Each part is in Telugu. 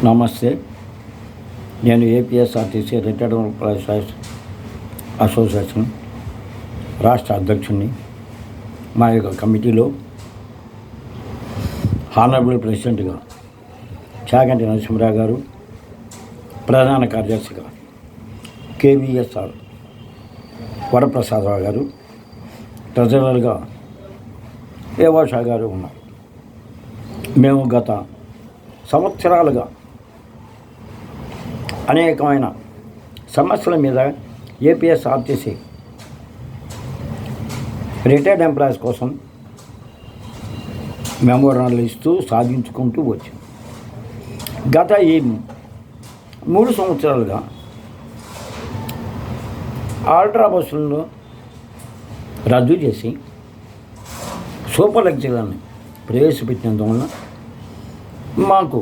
నమస్తే. నేను ఏపీఎస్ఆర్టీసీ రిటైర్డ్ ఎంప్లాయీస్ అసోసియేషన్ రాష్ట్ర అధ్యక్షుడిని. మా యొక్క కమిటీలో హానరబుల్ ప్రెసిడెంట్గా చాగంటి నరసింహరావు గారు, ప్రధాన కార్యదర్శిగా కేవీఎస్ఆర్ వరప్రసాదరావు గారు, ట్రెజరర్గా ఏవాషా గారు ఉన్నారు. మేము గత సంవత్సరాలుగా అనేకమైన సమస్యల మీద ఏపీఎస్ఆర్టీసీ రిటైర్డ్ ఎంప్లాయీస్ కోసం మెమోరాండాలు ఇస్తూ సాధించుకుంటూ వచ్చాం. గత ఈ 3 సంవత్సరాలుగా ఆల్ట్రా బస్సులను రద్దు చేసి సూపర్ లగ్జరీలను ప్రవేశపెట్టినందువలన మాకు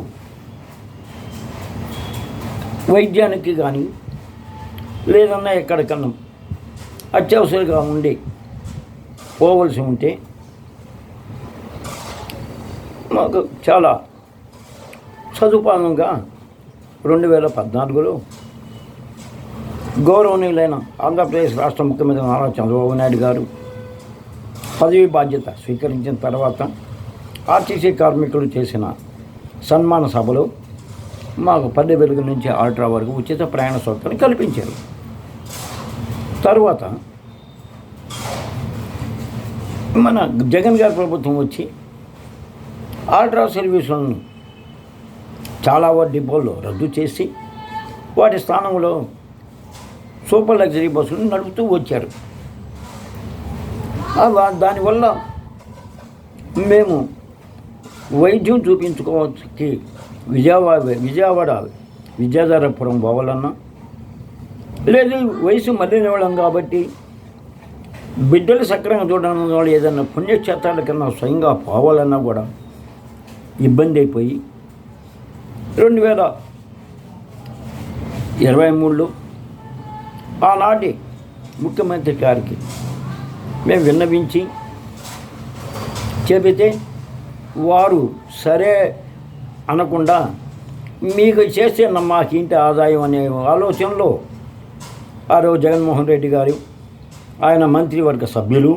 వైద్యానికి కానీ లేదన్నా ఎక్కడికన్నా అత్యవసరంగా ఉండి పోవలసి ఉంటే మాకు చాలా సదుపాయంగా 2014లో గౌరవనీయులైన ఆంధ్రప్రదేశ్ రాష్ట్ర ముఖ్యమంత్రి నారా చంద్రబాబు నాయుడు గారు పదవి బాధ్యత స్వీకరించిన తర్వాత ఆర్టీసీ కార్మికులు చేసిన సన్మాన సభలో మాకు 10 వెలుగుల నుంచి ఆల్ట్రా వరకు ఉచిత ప్రయాణ సౌకర్యం కల్పించారు. తర్వాత మన జగన్ గారి ప్రభుత్వం వచ్చి ఆల్ట్రా సర్వీసులను చాలా డిపోల్లో రద్దు చేసి వాటి స్థానంలో సూపర్ లగ్జరీ బస్సులను నడుపుతూ వచ్చారు. దానివల్ల మేము వైద్యం చూపించుకోవచ్చుకి విజయవాడ విద్యాధరపురం పోవాలన్నా, లేదు వయసు మళ్ళిన వాళ్ళం కాబట్టి బిడ్డలు సక్రంగా చూడడం వాళ్ళు ఏదైనా పుణ్యక్షేత్రాల కన్నా స్వయంగా పోవాలన్నా కూడా ఇబ్బంది అయిపోయి 2023లో ఆనాటి ముఖ్యమంత్రి గారికి మేము విన్నవించి చెబితే వారు సరే అనకుండా మీకు చేస్తే మాకింటి ఆదాయం అనే ఆలోచనలో ఆ రోజు జగన్మోహన్ రెడ్డి గారు, ఆయన మంత్రివర్గ సభ్యులు,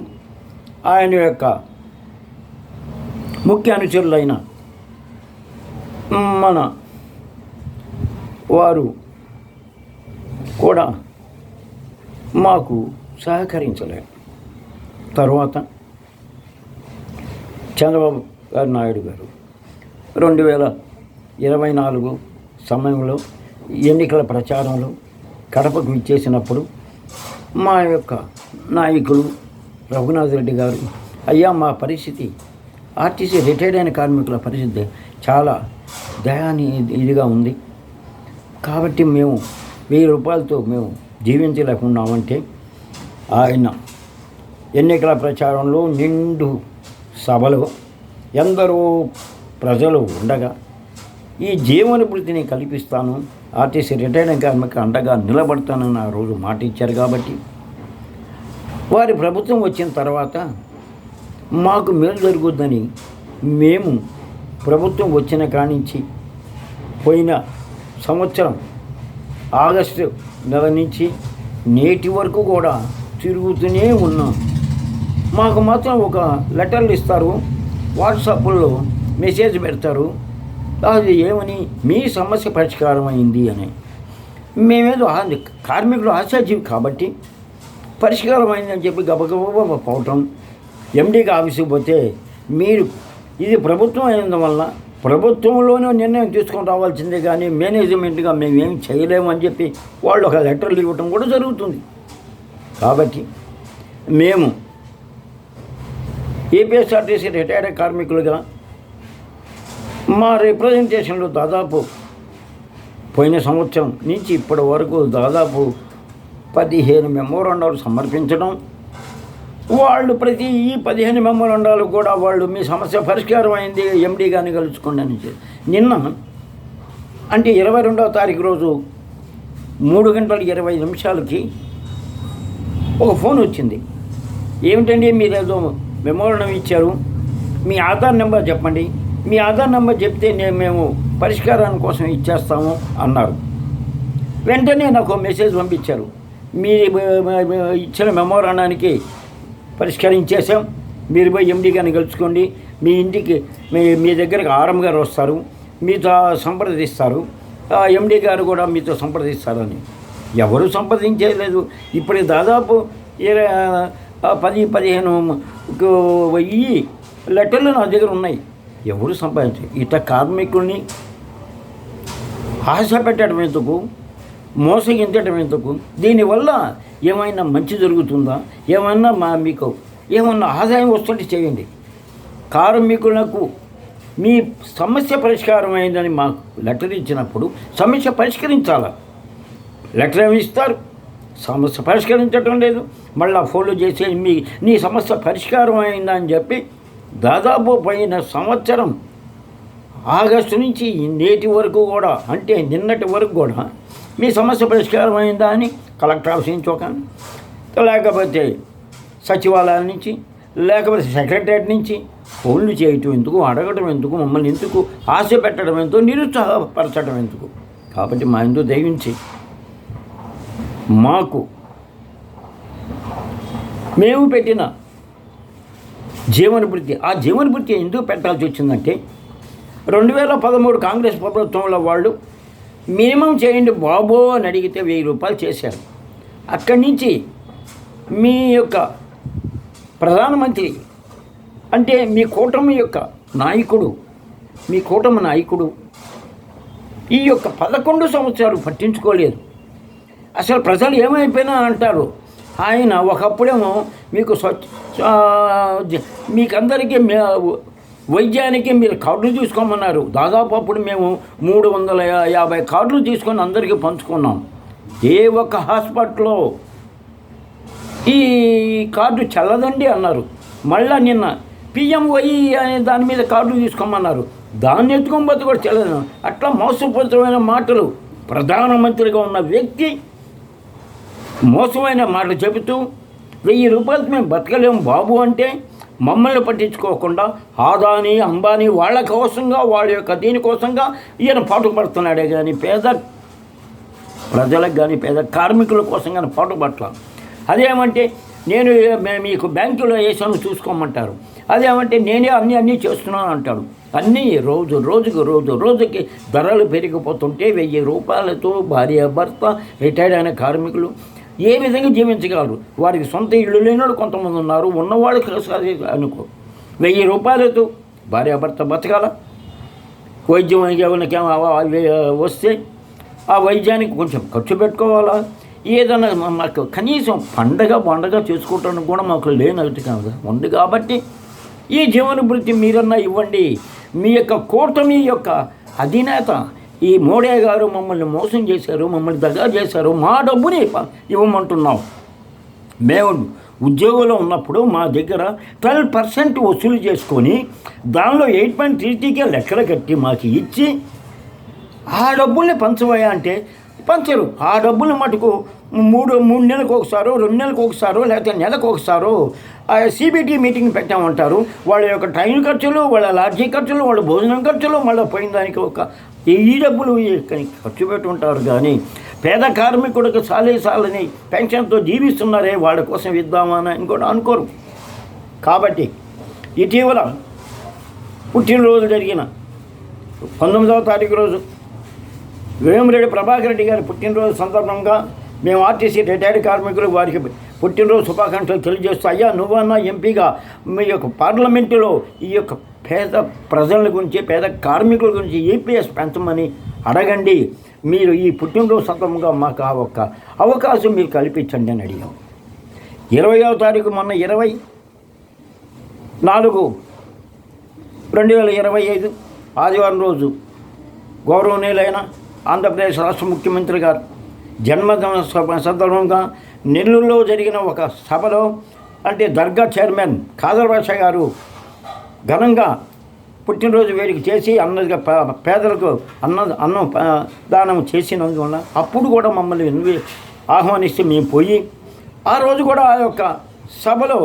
ఆయన యొక్క ముఖ్య అనుచరులైన మన వారు కూడా మాకు సహకరించలేదు. తర్వాత చంద్రబాబు నాయుడు గారు 2024 సమయంలో ఎన్నికల ప్రచారంలో కడపకు ఇచ్చేసినప్పుడు మా యొక్క నాయకులు రఘునాథ్ రెడ్డి గారు, అయ్యా మా పరిస్థితి ఆర్టీసీ రిటైర్డ్ అయిన కార్మికుల పరిస్థితి చాలా ఇదిగా ఉంది కాబట్టి మేము 1000 రూపాయలతో మేము జీవించలేకున్నామంటే ఆయన ఎన్నికల ప్రచారంలో నిండు సభలో ఎందరో ప్రజలు ఉండగా ఈ జీవన వృత్తిని కల్పిస్తాను, ఆర్టీసీ రిటైర్డ్ కార్మిక అండగా నిలబడతానని ఆ రోజు మాట ఇచ్చారు. కాబట్టి వారి ప్రభుత్వం వచ్చిన తర్వాత మాకు మేలు జరుగుద్దని మేము ప్రభుత్వం వచ్చిన కానించి పోయిన సంవత్సరం ఆగస్టు నెల నుంచి నేటి వరకు కూడా తిరుగుతూనే ఉన్నాం. మాకు మాత్రం ఒక లెటర్లు ఇస్తారు, వాట్సాప్లో మెసేజ్ పెడతారు, అది ఏమని మీ సమస్య పరిష్కారం అయింది అని. మేమేదో కార్మికులు ఆశాజీవి కాబట్టి పరిష్కారం అయిందని చెప్పి గబగబా పోవటం. ఎండీకి ఆఫీసుకి పోతే మీరు ఇది ప్రభుత్వం అయినందువల్ల ప్రభుత్వంలోనే నిర్ణయం తీసుకొని రావాల్సిందే కానీ మేనేజ్మెంట్గా మేమేం చేయలేమని చెప్పి వాళ్ళు ఒక లెటర్లు ఇవ్వటం కూడా జరుగుతుంది. కాబట్టి మేము ఏపీఎస్ఆర్టీసీ రిటైర్డ్ కార్మికులుగా మా రిప్రజెంటేషన్లో దాదాపు పోయిన సంవత్సరం నుంచి ఇప్పటి వరకు దాదాపు 15 మెమోరాండాలు సమర్పించడం, వాళ్ళు ప్రతి ఈ 15 మెమోరాండాలు కూడా వాళ్ళు మీ సమస్య పరిష్కారం అయింది ఎండీ గారిని కలుసుకోండి అని. నిన్న అంటే 22వ తారీఖు రోజు 3:20 ఒక ఫోన్ వచ్చింది. ఏమిటండి మీరు ఏదో మెమోరాండం ఇచ్చారు, మీ ఆధార్ నెంబర్ చెప్పండి, మీ ఆధార్ నెంబర్ చెప్తే మేము పరిష్కారాని కోసం ఇచ్చేస్తాము అన్నారు. వెంటనే నాకు మెసేజ్ పంపించారు, మీ ఇచ్చిన మెమోరాండానికి పరిష్కరించేసాం, మీరు పోయి ఎండి గారిని కలుసుకోండి, మీ ఇంటికి మీ దగ్గరకు ఆర్ఎం గారు వస్తారు, మీతో సంప్రదిస్తారు, ఎండి గారు కూడా మీతో సంప్రదిస్తారని. ఎవరు సంప్రదించలేదు. ఇప్పుడు దాదాపు 10-15 లెటర్లు నా దగ్గర ఉన్నాయి. ఎవరు సంపాదించారు? ఇట కార్మికుల్ని ఆశ పెట్టడం ఎందుకు, మోసగించడం ఎందుకు? దీనివల్ల ఏమైనా మంచి జరుగుతుందా? ఏమన్నా మీకు ఏమన్నా ఆదాయం వస్తుంటే చేయండి. కార్మికులకు మీ సమస్య పరిష్కారం అయిందని మాకు లెటర్ ఇచ్చినప్పుడు సమస్య పరిష్కరించాలా. లెటర్ ఏమి ఇస్తారు, సమస్య పరిష్కరించడం లేదు. మళ్ళీ ఫోన్లు చేసి నీ సమస్య పరిష్కారం అయిందని చెప్పి దాదాపు పోయిన సంవత్సరం ఆగస్టు నుంచి నేటి వరకు కూడా, అంటే నిన్నటి వరకు కూడా మీ సమస్య పరిష్కారం అయిందా అని కలెక్టర్ ఆఫీస్ నుంచి ఒక, లేకపోతే సచివాలయం నుంచి, లేకపోతే సెక్రటరేట్ నుంచి ఫోన్లు చేయటం ఎందుకు, అడగటం ఎందుకు, మమ్మల్ని ఎందుకు ఆశ పెట్టడం ఎందుకు, నిరుత్సాహపరచడం ఎందుకు? కాబట్టి మా ఎందుకు దయించి మాకు మేము పెట్టిన జీవనభృతి, ఆ జీవనభృతి ఎందుకు పెట్టాల్సి వచ్చిందంటే 2013 కాంగ్రెస్ ప్రభుత్వంలో వాళ్ళు మినిమం చేయండి బాబో అని అడిగితే 1000 రూపాయలు చేశారు. అక్కడి నుంచి మీ యొక్క ప్రధానమంత్రి అంటే మీ కూటమి యొక్క నాయకుడు, మీ కూటమి నాయకుడు ఈ యొక్క 11 సంవత్సరాలు పట్టించుకోలేదు. అసలు ప్రజలు ఏమైపోయినా అంటారు. ఆయన ఒకప్పుడేమో మీకు మీకందరికీ వైద్యానికి మీరు కార్డులు తీసుకోమన్నారు. దాదాపు అప్పుడు మేము 350 కార్డులు తీసుకొని అందరికీ పంచుకున్నాం. ఏ ఒక్క హాస్పిటల్లో ఈ కార్డు చల్లదండి అన్నారు. మళ్ళీ నిన్న పిఎంవై అనే దాని మీద కార్డులు తీసుకోమన్నారు. దాన్ని ఎత్తుకోకపోతే కూడా చల్లదు. అట్లా మోసపూరితమైన మాటలు, ప్రధానమంత్రిగా ఉన్న వ్యక్తి మోసమైన మాటలు చెబుతూ 1000 రూపాయలకి మేము బతకలేము బాబు అంటే మమ్మల్ని పట్టించుకోకుండా ఆదాని అంబానీ వాళ్ళ కోసంగా, వాళ్ళ యొక్క దీనికోసంగా ఈయన పాటుపడుతున్నాడే కానీ పేద ప్రజలకు కానీ పేద కార్మికుల కోసం కానీ పాటుపట్ల. అదేమంటే నేను మీకు బ్యాంకులో వేసాను చూసుకోమంటారు. అదేమంటే నేనే అన్నీ చేస్తున్నాను అంటాడు. అన్నీ రోజుకి ధరలు పెరిగిపోతుంటే 1000 రూపాయలతో భార్య భర్త రిటైర్డ్ అయిన కార్మికులు ఏ విధంగా జీవించగలరు? వారికి సొంత ఇళ్ళు లేని వాళ్ళు కొంతమంది ఉన్నారు. ఉన్నవాళ్ళకి సరే అనుకో 1000 రూపాయలతో భార్యాభర్త బతకాల. వైద్యం ఏమైనా వస్తే ఆ వైద్యానికి కొంచెం ఖర్చు పెట్టుకోవాలా. ఏదన్నా మాకు కనీసం పండగ చేసుకోవటానికి కూడా మాకు లేనట్టు కాదు ఉంది. కాబట్టి ఈ జీవనభృతి మీరన్నా ఇవ్వండి. మీ యొక్క కూటమి యొక్క అధినేత ఈ మోడీ గారు మమ్మల్ని మోసం చేశారు, మమ్మల్ని దగా చేశారు. మా డబ్బుని ఇవ్వమంటున్నాం. మేము ఉద్యోగంలో ఉన్నప్పుడు మా దగ్గర 12% వసూలు చేసుకొని దానిలో 8.33కే లెక్కలు కట్టి మాకు ఇచ్చి ఆ డబ్బుల్ని పంచబోయా అంటే పంచరు. ఆ డబ్బులు మటుకు 3 నెలలకు ఒకసారో 2 నెలలకు ఒకసారో లేకపోతే నెలకు ఒకసారో సిబిటి మీటింగ్ పెట్టామంటారు. వాళ్ళ యొక్క ట్రైన్ ఖర్చులు, వాళ్ళ లాడ్జీ ఖర్చులు, వాళ్ళ భోజనం ఖర్చులు, మళ్ళీ పోయిన దానికి ఈ డబ్బులు ఖర్చు పెట్టుకుంటారు. కానీ పేద కార్మికుడికి సాలని పెన్షన్తో జీవిస్తున్నారే వాళ్ళ కోసం ఇద్దామని కూడా అనుకోరు. కాబట్టి ఇటీవల పుట్టినరోజు జరిగిన 19వ తారీఖు రోజు వేమిరెడ్డి ప్రభాకర్ రెడ్డి గారి పుట్టినరోజు సందర్భంగా మేము ఆర్టీసీ రిటైర్డ్ కార్మికులు వారికి పుట్టినరోజు శుభాకాంక్షలు తెలియజేస్తూ, అయ్యా నువ్వన్నా ఎంపీగా మీ యొక్క పార్లమెంటులో ఈ యొక్క పేద ప్రజల గురించి, పేద కార్మికుల గురించి ఈపీఎస్ పెంచమని అడగండి. మీరు ఈ పుట్టినరోజు సందర్భంగా మాకు ఆ ఒక్క అవకాశం మీరు కల్పించండి అని అడిగాం. 20వ తారీఖు మొన్న 24/2025 ఆదివారం రోజు గౌరవనీయులైన ఆంధ్రప్రదేశ్ రాష్ట్ర ముఖ్యమంత్రి గారు జన్మదిన సందర్భంగా నెల్లూరులో జరిగిన ఒక సభలో అంటే దర్గా చైర్మన్ ఖాదర్ బాషా గారు ఘనంగా పుట్టినరోజు వేడుక చేసి పేదలకు అన్నం దానం చేసినందువల్ల అప్పుడు కూడా మమ్మల్ని ఆహ్వానిస్తే మేము పోయి ఆ రోజు కూడా ఆ యొక్క సభలో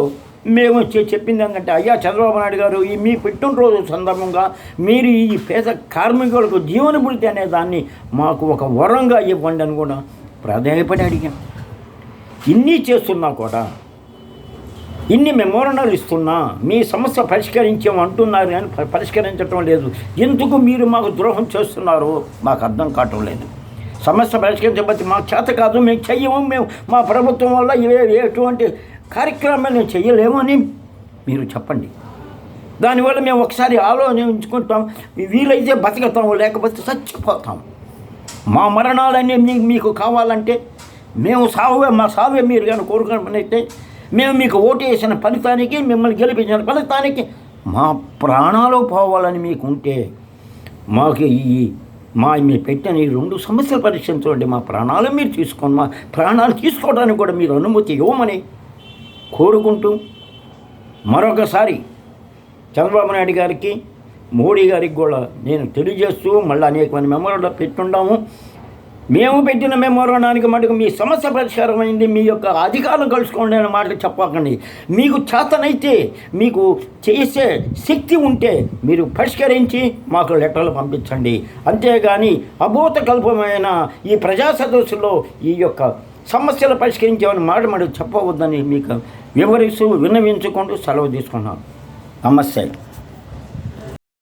మేము చెప్పింది ఏంటంటే, అయ్యా చంద్రబాబు నాయుడు గారు, ఈ మీ పుట్టినరోజు సందర్భంగా మీరు ఈ పేద కార్మికులకు జీవనభృతి అనే దాన్ని మాకు ఒక వరంగా ఇవ్వండి అని కూడా ప్రాధాన్యపడి అడిగాం. ఇన్ని చేస్తున్నా కూడా, ఇన్ని మెమోరండాలు ఇస్తున్నా మీ సమస్య పరిష్కరించామంటున్నారు కానీ పరిష్కరించడం లేదు. ఎందుకు మీరు మాకు ద్రోహం చేస్తున్నారో మాకు అర్థం కావటం లేదు. సమస్య పరిష్కరించబట్టి మాకు చేత కాదు, మేము చెయ్యము, మేము మా ప్రభుత్వం వల్ల ఎటువంటి కార్యక్రమాలు మేము చెయ్యలేమని మీరు చెప్పండి. దానివల్ల మేము ఒకసారి ఆలోచించుకుంటాం, వీలైతే బతుకుతాము, లేకపోతే చచ్చిపోతాం. మా మరణాలన్నీ మీకు కావాలంటే మేము మా సావే మీరు కానీ కోరుకున్నట్లయితే, మేము మీకు ఓటు వేసిన ఫలితానికి, మిమ్మల్ని గెలిపించిన ఫలితానికి మా ప్రాణాలు పోవాలని మీకు ఉంటే, మాకు మీరు పెట్టిన ఈ 2 సమస్యలు పరిష్కరించండి. మా ప్రాణాలు మీరు తీసుకోండి. మా ప్రాణాలు తీసుకోవడానికి కూడా మీరు అనుమతి ఇవ్వమని కోరుకుంటూ, మరొకసారి చంద్రబాబు నాయుడు గారికి, మోడీ గారికి కూడా నేను తెలియజేస్తూ, మళ్ళీ అనేకమంది మెమోరాండం పెట్టుండాము. మేము పెట్టిన మెమోరాండానికి మటుకు మీ సమస్య పరిష్కారమైంది, మీ యొక్క అధికారం కలుసుకోండి అనే మాటలు చెప్పకండి. మీకు చేతనైతే, మీకు చేసే శక్తి ఉంటే మీరు పరిష్కరించి మాకు లెటర్లు పంపించండి. అంతేగాని అభూత కల్పమైన ఈ ప్రజా సదస్సులో ఈ యొక్క సమస్యలు పరిష్కరించామని మాట చెప్పవద్దని మీకు వివరిస్తూ విన్నవించుకుంటూ సెలవు తీసుకున్నాను. నమస్తే.